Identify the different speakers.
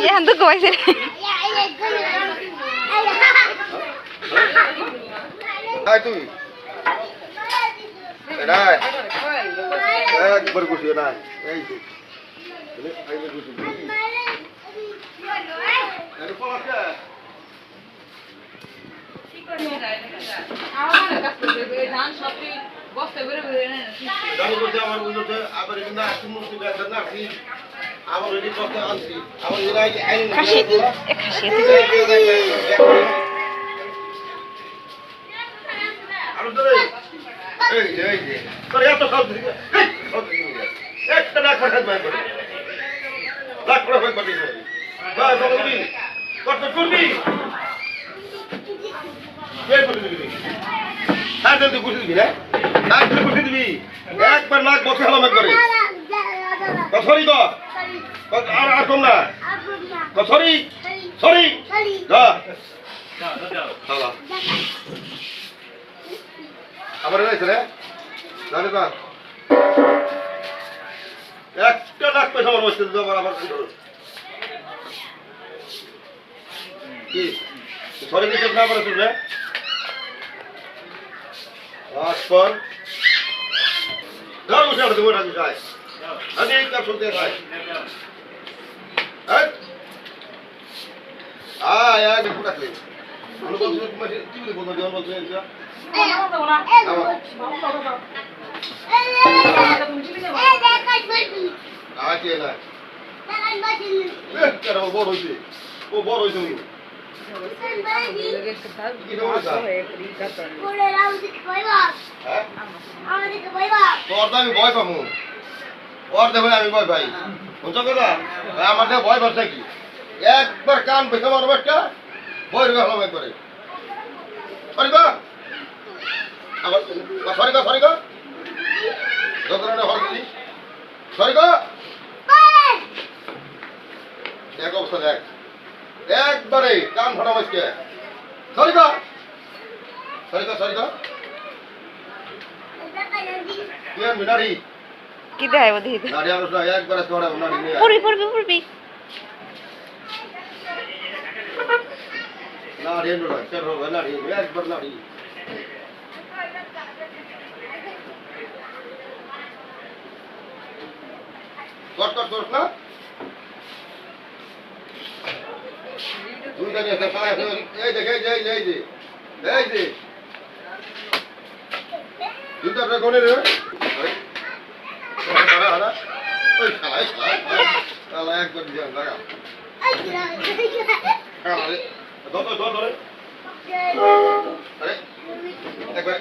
Speaker 1: এখন তো কমাইছে
Speaker 2: তুই একবার বসি না এই একটা না কথা লাখ করে করবি একবার লাখ বছর হলাম একবারে সরি আর কম না সরি সরি আবার জানি না একটা লাখ পয়সা আমার বসতে দিতে আবার কি সরি দিতে না পারে তুলবে পর ধর বসে দেবো রাজু সাহেব আমি এই কাজ শুনতে চাই বড় হয়েছে ও বড় হয়েছে আমি ভয় পাবো ওর দেখো আমি ভয় পাই বুঝছো কথা আমার দেখে ভয় পাচ্ছে কি একবার কান পেছে মারবো একটা ভয় রেখে হলাম একবারে সরি গো আবার সরি গো সরি গো সরি গো এক অবস্থা দেখ একবারে কান ফাটা মাসকে সরি গো সরি গো সরি গো কি আনবি নারী
Speaker 1: কি দেখাইব দেখি
Speaker 2: নারী আনুস না একবারে তোরা নারী নিয়ে
Speaker 1: পড়বি পড়বি পড়বি
Speaker 2: নারী এনো না কেন হবে নারী একবার নারী কষ্ট করছ না দুইটা নিয়ে সারা এই দেখ এই যে দুইটা কোনে রে ওই শালা একবার দিয়ে লাগা ধরে আরে একবার